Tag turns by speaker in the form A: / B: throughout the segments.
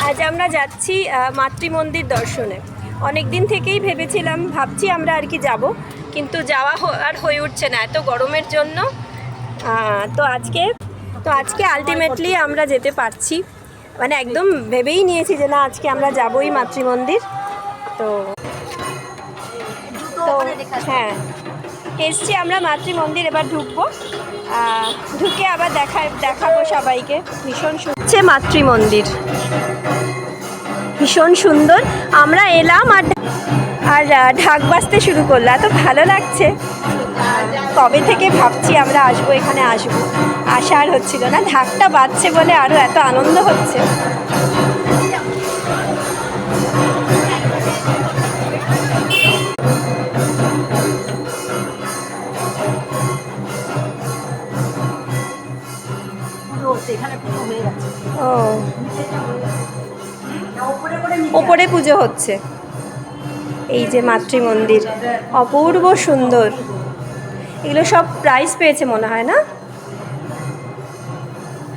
A: আজ আমরা যাচ্ছি মাতৃ মন্দির দর্শনে। অনেক দিন থেকেই ভাবছি আমরা আর কি যাব, কিন্তু যাওয়া আর হয়ে উঠছে না এত গরমের জন্য। তো আজকে আলটিমেটলি আমরা যেতে পারছি, মানে একদম ভেবেই নিয়েছি যে না, আজকে আমরা যাবই মাতৃ মন্দির। তো হ্যাঁ, এসছি আমরা মাতৃ মন্দির, এবার ঢুকবো, ঢুকে আবার দেখাবো সবাইকে। ভীষণ সুন্দর মাতৃ মন্দির, ভীষণ সুন্দর। আমরা এলাম আর ঢাক বাজতে শুরু করলো, এত ভালো লাগছে। কবে থেকে ভাবছি আমরা আসবো, এখানে আসবো, আশা আর হচ্ছিল না। ঢাকটা বাজছে বলে আরও এত আনন্দ হচ্ছে। ও, ওপরে পুজো হচ্ছে। এই যে মাতৃ মন্দির, অপূর্ব সুন্দর। এগুলো সব প্রাইজ পেয়েছে মনে হয় না?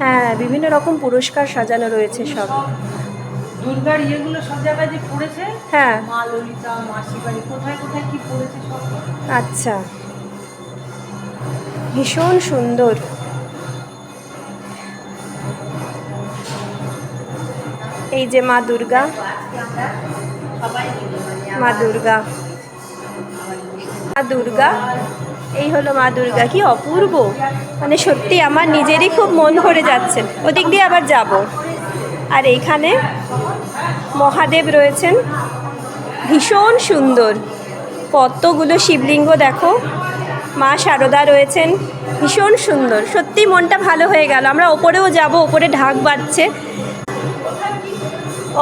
A: হ্যাঁ, বিভিন্ন রকম পুরস্কার সাজানো রয়েছে সব।
B: দুর্গার ইয়েগুলো সব জায়গায় যে পড়েছে,
A: হ্যাঁ,
B: মা ললিতা, মাসি বাড়ি, কোথায় কোথায় কি পড়েছে সব।
A: আচ্ছা, ভীষণ সুন্দর। এই যে মা দুর্গা, মা দুর্গা, মা দুর্গা, এই হলো মা দুর্গা। কি অপূর্ব, মানে সত্যি আমার নিজেরই খুব মন ভরে যাচ্ছে। ওদিক দিয়ে আবার যাব। আর এইখানে মহাদেব রয়েছেন, ভীষণ সুন্দর। কতগুলো শিবলিঙ্গ দেখো, মা শারদা রয়েছেন, ভীষণ সুন্দর। সত্যি মনটা ভালো হয়ে গেল। আমরা ওপরেও যাব, ওপরে ঢাক বাজছে।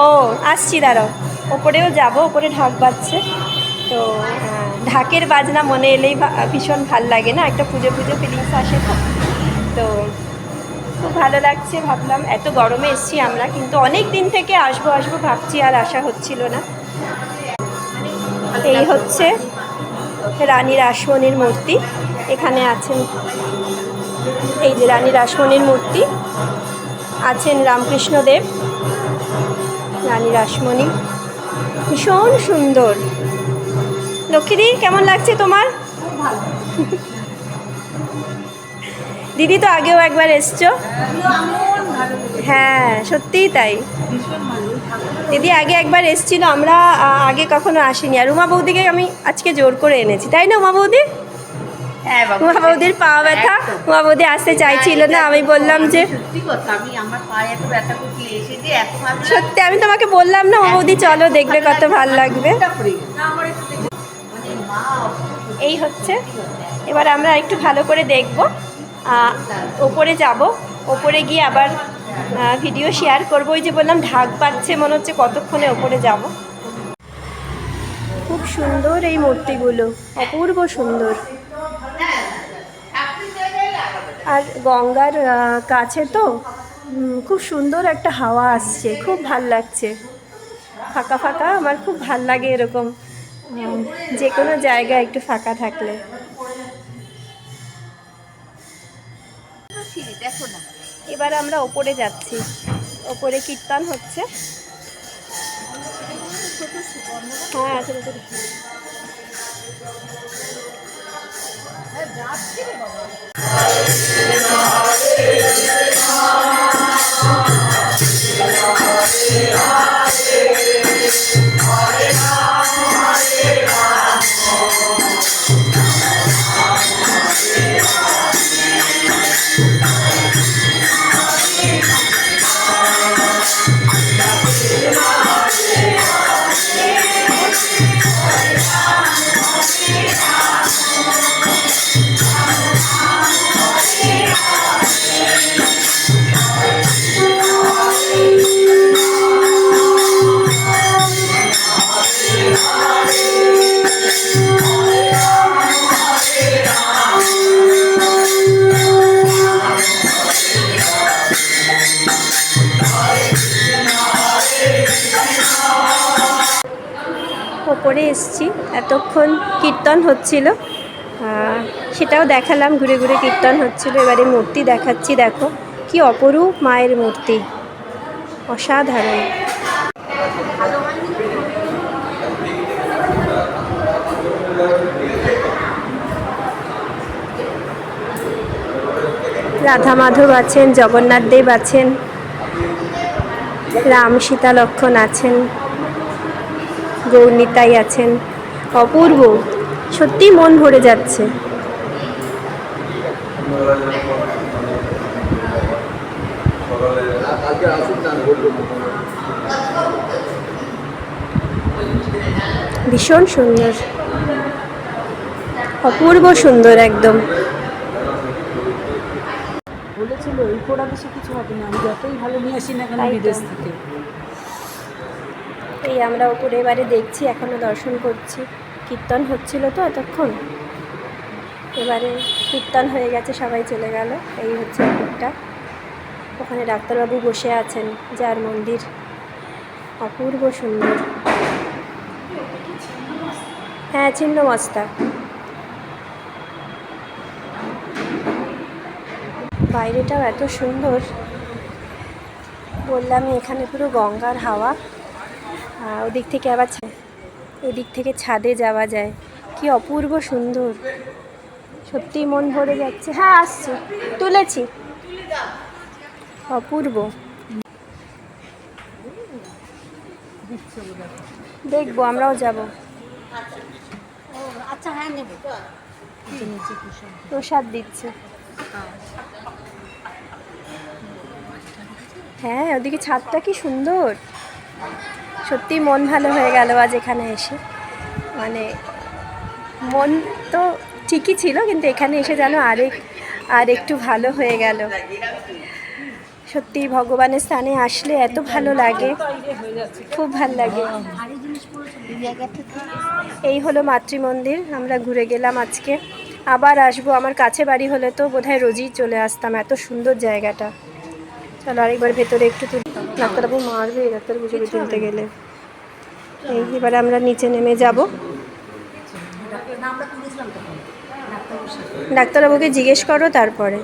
A: ও, আসছি, দাঁড়াও। ওপরেও যাব, ওপরে ঢাক বাজছে। তো ঢাকের বাজনা মনে এলেই ভীষণ ভাল লাগে না, একটা পুজো পুজো ফিলিংস আসে। তো খুব ভালো লাগছে। ভাবলাম এত গরমে এসছি আমরা, কিন্তু অনেক দিন থেকে আসবো আসবো ভাবছি, আর আশা হচ্ছিল না। এই হচ্ছে রানী রাসমণির মূর্তি, এখানে আছেন। এই যে রানী রাসমণির মূর্তি, আছেন রামকৃষ্ণদেব, রানী রাসমণি, ভীষণ সুন্দর। লক্ষ্মীদি, কেমন লাগছে তোমার? দিদি তো আগেও একবার এসছো। হ্যাঁ, সত্যিই তাই। দিদি আগে একবার এসছিল, আমরা আগে কখনো আসিনি। আর উমা বৌদিকে আমি আজকে জোর করে এনেছি, তাই না উমা বৌদি? উমা বৌদির পা ব্যথা, উমা বৌদি আসতে চাইছিল না। আমি বললাম যে সত্যি, আমি তোমাকে বললাম না উমা বৌদি চলো, দেখবে কত ভালো লাগবে। এই হচ্ছে, এবার আমরা একটু ভালো করে দেখব, ওপরে যাব, ওপরে গিয়ে আবার ভিডিও শেয়ার করবো। ওই যে বললাম ঢাক বাজছে, মনে হচ্ছে কতক্ষণে ওপরে যাব। খুব সুন্দর এই মূর্তিগুলো, অপূর্ব সুন্দর। আর গঙ্গার কাছে তো খুব সুন্দর একটা হাওয়া আসছে, খুব ভাল লাগছে। ফাঁকা ফাঁকা, আমার খুব ভাল লাগে এরকম, যে কোনো জায়গা একটু ফাঁকা থাকলে। এবার আমরা ওপরে যাচ্ছি, ওপরে কীর্তন হচ্ছে। হ্যাঁ, ছোটো ছোটো। ওপরে এসছি, এতক্ষণ কীর্তন হচ্ছিল, সেটাও দেখালাম, ঘুরে ঘুরে কীর্তন হচ্ছিল। এবারে মূর্তি দেখাচ্ছি, দেখো কি অপরূপ মায়ের মূর্তি, অসাধারণ। রাধা মাধব আছেন, জগন্নাথ দেব আছেন, রাম সীতা লক্ষ্মণ আছেন, গৌরনিতাই আছেন। অপূর্ব, সত্যি মন ভরে যাচ্ছে। ভীষণ সুন্দর, অপূর্ব সুন্দর একদম।
B: বলেছিল এই পোড়া বেশি কিছু হবে না, আমি যতই ভালো নিয়ে আসি না কেন
A: তাই তো।
B: বিদেশ থেকে।
A: এই আমরা উপরে এবারে দেখছি, এখনো দর্শন করছি। কীর্তন হচ্ছিল তো এতক্ষণ, এবারে কীর্তন হয়ে গেছে, সবাই চলে গেল। এই হচ্ছে দিকটা, ওখানে ডাক্তারবাবু বসে আছেন, যার মন্দির অপূর্ব সুন্দর। হ্যাঁ, ছিন্নমস্তা। বাইরেটাও এত সুন্দর, বললামই এখানে পুরো গঙ্গার হাওয়া। ওদিক থেকে আবার এদিক থেকে ছাদে যাওয়া যায়, কি অপূর্ব সুন্দর, সত্যি মন ভরে যাচ্ছে। হ্যাঁ আসছি, তুলেছি, অপূর্ব। দেখবো, আমরাও যাব।
C: আচ্ছা হ্যাঁ নেব।
A: প্রসাদ দিচ্ছে। হ্যাঁ, ওদিকে ছাদটা কি সুন্দর, সত্যি মন ভালো হয়ে গেল আজ এখানে এসে। মানে মন তো ঠিকই ছিল, কিন্তু এখানে এসে যেন আর একটু ভালো হয়ে গেল। সত্যি ভগবানের স্থানে আসলে এত ভালো লাগে, খুব ভালো লাগে। এই হলো মাতৃমন্দির, আমরা ঘুরে গেলাম আজকে, আবার আসবো। আমার কাছে বাড়ি হলে তো বোধহয় রোজই চলে আসতাম, এত সুন্দর জায়গাটা। চলো আরেকবার ভেতরে একটু ডাক্তারবাবু মারবে, ডাক্তারবাবু ছবি তুলতে গেলে। এই এবারে আমরা নিচে নেমে যাব। ডাক্তারবাবুকে জিজ্ঞেস করো তারপরে।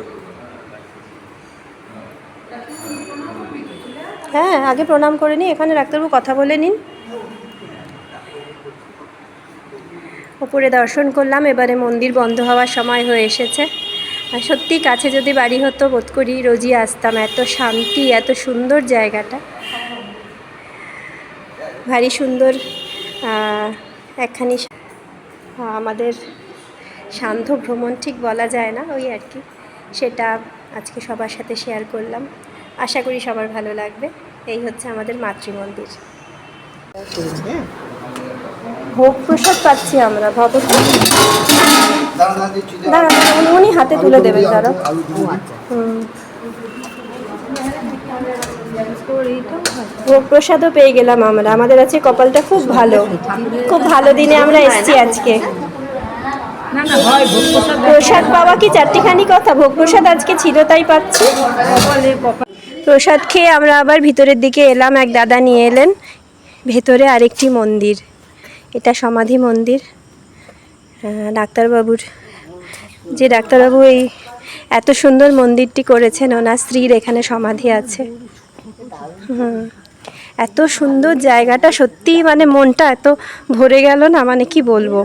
A: হ্যাঁ, আগে প্রণাম করে নিই, এখানে ডাক্তারবাবু কথা বলে নিন। উপরে দর্শন করলাম, এবারে মন্দির বন্ধ হওয়ার সময় হয়ে এসেছে। আর সত্যি কাছে যদি বাড়ি হতো বোধ করি রোজই আসতাম, এত শান্তি, এত সুন্দর জায়গাটা, ভারী সুন্দর। একখানি আমাদের সান্ধ্য ভ্রমণ ঠিক বলা যায় না, ওই আর কি, সেটা আজকে সবার সাথে শেয়ার করলাম। আশা করি সবার ভালো লাগবে। এই হচ্ছে আমাদের মাতৃমন্দির। ভোগ প্রসাদ পাচ্ছি আমরা, দাঁড়া উনি হাতে তুলে দেবেন, দাঁড়া। ভোগ প্রসাদও পেয়ে গেলাম আমরা, আমাদের আছে কপালটা খুব ভালো, খুব ভালো দিনে আমরা এসেছি আজকে।
B: না না হয় ভোগ প্রসাদ
A: প্রসাদ পাওয়া কি চারটিখানি কথা, ভোগ প্রসাদ আজকে ছিল তাই পাচ্ছি। প্রসাদ খেয়ে আমরা আবার ভিতরের দিকে এলাম, এক দাদা নিয়ে এলেন ভেতরে আরেকটি মন্দির, এটা সমাধি মন্দির। ডাক্তারবাবুর, যে ডাক্তারবাবু এই এত সুন্দর মন্দিরটি করেছেন, ওনার স্ত্রীর এখানে সমাধি আছে। এত সুন্দর জায়গাটা, সত্যি মানে মনটা এত ভরে গেল না, মানে কি বলবো।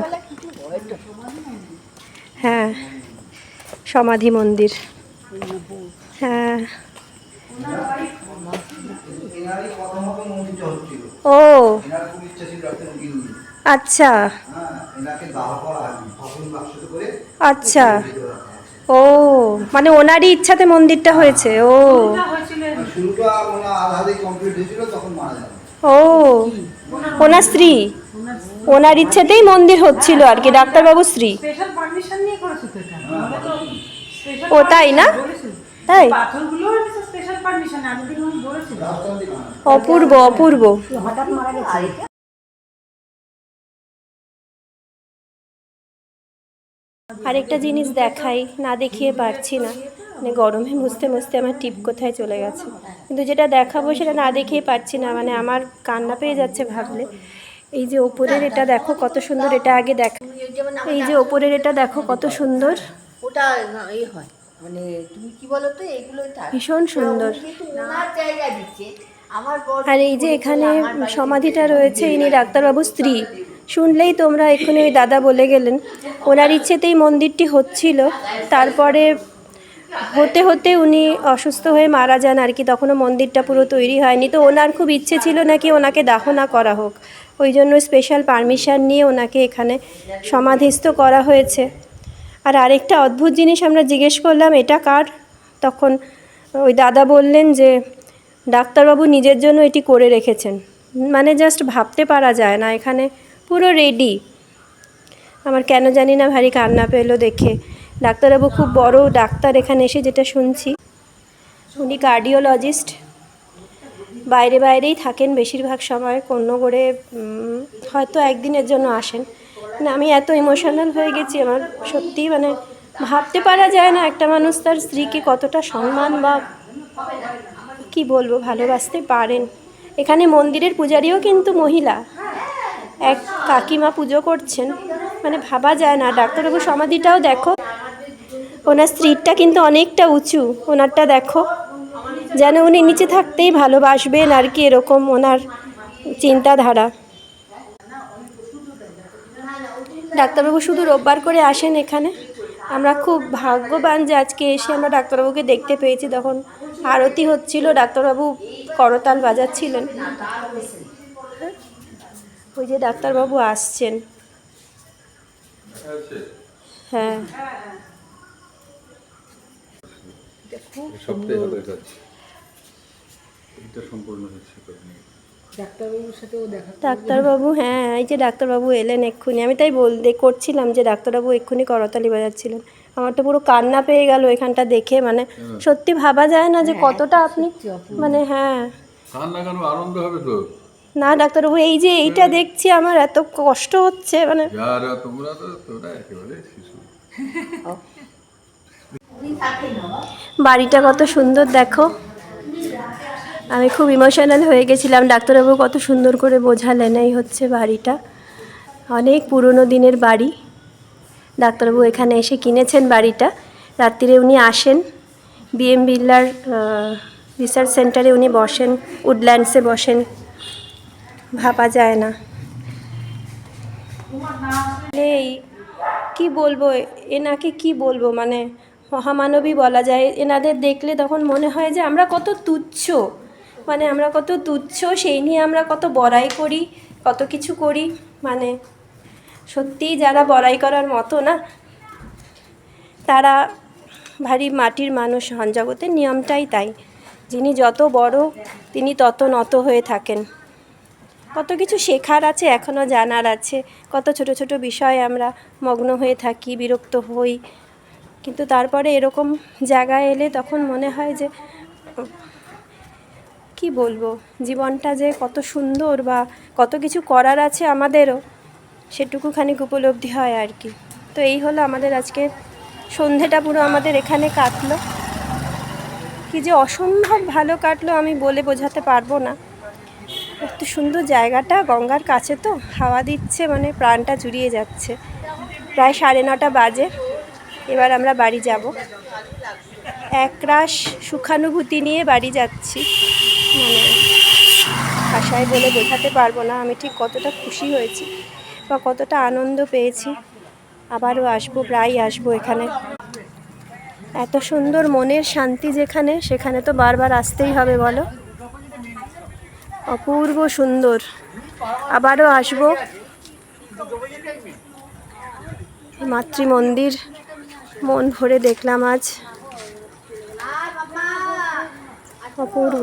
A: হ্যাঁ, সমাধি মন্দির। হ্যাঁ, ও আচ্ছা আচ্ছা, ও মানে ওনারই ইচ্ছাতে মন্দিরটা হয়েছে। ও ও, ওনার স্ত্রী, ওনার ইচ্ছাতেই মন্দির হচ্ছিল আর কি, ডাক্তারবাবুর স্ত্রী।
B: স্পেশাল পারমিশন নিয়ে করেছে তো এটা, নাহলে তো স্পেশাল
A: ও তাই না, তাই
B: পাথরগুলো স্পেশাল পারমিশন আগে উনি বলেছিল।
A: অপূর্ব অপূর্ব।
C: হঠাৎ মারা গেছে।
A: আরেকটা জিনিস দেখাই, না দেখিয়ে পারছি না, মানে গরমে মুছতে মুছতে আমার টিপ কোথায় চলে গেছে, কিন্তু যেটা দেখাবো সেটা না দেখিয়ে পারছি না, মানে আমার কান্না পেয়ে যাচ্ছে ভাবলে। এই যে ওপরের এটা দেখো কত সুন্দর, এটা আগে দেখা, এই যে ওপরের এটা দেখো কত সুন্দর,
C: ওটা এই হয় মানে তুমি কি বলো তো, এগুলোই থাক।
A: ভীষণ সুন্দর।
C: উনি যেহেতু ওনার জায়গা দিচ্ছে, আমার বর
A: আর এই যে এখানে
C: আমার বাড়িতে
A: সমাধিটা
C: দিয়ে
A: রয়েছে, ইনি
C: দেবে।
A: ডাক্তারবাবুর স্ত্রী। শুনলেই তোমরা এক্ষুনি ওই দাদা বলে গেলেন ওনার ইচ্ছেতেই মন্দিরটি হচ্ছিল, তারপরে হতে হতে উনি অসুস্থ হয়ে মারা যান আর কি। তখনও মন্দিরটা পুরো তৈরি হয়নি, তো ওনার খুব ইচ্ছে ছিল নাকি ওনাকে দাফনা করা হোক, ওই জন্য স্পেশাল পারমিশন নিয়ে ওনাকে এখানে সমাধিস্থ করা হয়েছে। আর আরেকটা অদ্ভুত জিনিস আমরা জিজ্ঞেস করলাম এটা কার, তখন ওই দাদা বললেন যে ডাক্তারবাবু নিজের জন্য এটি করে রেখেছেন। মানে জাস্ট ভাবতে পারা যায় না, এখানে পুরো রেডি। আমার কেন জানি না ভারী কান্না পেলো দেখে। ডাক্তারবাবু খুব বড় ডাক্তার এখানে এসে, যেটা শুনছি। উনি কার্ডিওলজিস্ট, বাইরে বাইরেই থাকেন বেশিরভাগ সময়, কোনো করে হয়তো একদিনের জন্য আসেন। মানে আমি এত ইমোশনাল হয়ে গেছি, আমার সত্যি মানে ভাবতে পারা যায় না একটা মানুষ তার স্ত্রীকে কতটা সম্মান বা কি বলবো ভালোবাসতে পারেন। এখানে মন্দিরের পূজারীও কিন্তু মহিলা, এক কাকিমা পুজো করছেন, মানে ভাবা যায় না। ডাক্তারবাবু সমাধিটাও দেখো, ওনার স্ত্রীরটা কিন্তু অনেকটা উঁচু, ওনারটা দেখো, যেন উনি নিচে থাকতেই ভালোবাসবেন আর কি, এরকম ওনার চিন্তাধারা। ডাক্তারবাবু শুধু রোববার করে আসেন এখানে। আমরা খুব ভাগ্যবান যে আজকে এসে আমরা ডাক্তারবাবুকে দেখতে পেয়েছি। তখন আরতি হচ্ছিল, ডাক্তারবাবু করতাল বাজাচ্ছিলেন। ওই যে ডাক্তারবাবু আসছেন। হ্যাঁ,
D: সপ্তাহে হবে কাজ, এটা সম্পূর্ণ হচ্ছে তো।
B: ডাক্তারবাবুর সাথেও দেখা
A: ডাক্তারবাবু, হ্যাঁ এই যে ডাক্তারবাবু এলেন এক্ষুনি। আমি তাই করছিলাম যে ডাক্তারবাবু এক্ষুনি করতালি বাজাচ্ছিলেন। আমার তো পুরো কান্না পেয়ে গেল এখানটা দেখে। মানে সত্যি ভাবা যায় না যে কতটা আপনি মানে হ্যাঁ।
D: কান্না কেন, আনন্দ হবে তো।
A: না ডাক্তারবাবু, এই যে এইটা দেখছি আমার এত কষ্ট হচ্ছে, মানে
D: যারা তোমরা তো তোরা একেবারে শিশু।
A: বাড়িটা কত সুন্দর দেখো। আমি খুব ইমোশনাল হয়ে গেছিলাম। ডাক্তারবাবু কত সুন্দর করে বোঝালেন। এই হচ্ছে বাড়িটা, অনেক পুরনো দিনের বাড়ি। ডাক্তারবাবু এখানে এসে কিনেছেন বাড়িটা। রাত্রিরে উনি আসেন, বিএম বিড়লার রিসার্চ সেন্টারে উনি বসেন, উডল্যান্ডসে বসেন। ভাবা যায় না। এই কি বলবো, এনাকে কি বলবো, মানে মহামানবী বলা যায়। এনাদের দেখলে তখন মনে হয় যে আমরা কত তুচ্ছ, মানে আমরা কত তুচ্ছ, সেই নিয়ে আমরা কত বড়াই করি, কত কিছু করি। মানে সত্যিই যারা বড়াই করার মতো না, তারা ভারী মাটির মানুষ হন। জগতের নিয়মটাই তাই, যিনি যত বড় তিনি তত নত হয়ে থাকেন। কত কিছু শেখার আছে, এখনও জানার আছে। কত ছোট ছোট বিষয়ে আমরা মগ্ন হয়ে থাকি, বিরক্ত হই, কিন্তু তারপরে এরকম জায়গায় এলে তখন মনে হয় যে কি বলবো, জীবনটা যে কত সুন্দর বা কত কিছু করার আছে আমাদেরও, সেটুকু খানিক উপলব্ধি হয় আর কি। তো এই হলো আমাদের আজকে সন্ধেটা পুরো আমাদের এখানে কাটলো। কি যে অসম্ভব ভালো কাটলো, আমি বলে বোঝাতে পারবো না। এত সুন্দর জায়গাটা, গঙ্গার কাছে তো, হাওয়া দিচ্ছে, মানে প্রাণটা জুড়িয়ে যাচ্ছে। প্রায় 9:30 বাজে। এবার আমরা বাড়ি যাব। একরাশ সুখানুভূতি নিয়ে বাড়ি যাচ্ছি, মানে ভাষায় বলে বোঝাতে পারবো না আমি ঠিক কতটা খুশি হয়েছি বা কতটা আনন্দ পেয়েছি। আবারও আসবো, প্রায় আসবো এখানে। এত সুন্দর মনের শান্তি যেখানে, সেখানে তো বারবার আসতেই হবে বলো। অপূর্ব সুন্দর, আবারও আসবো। মাতৃ মন্দির মন ভরে দেখলাম আজ, অপূর্ব।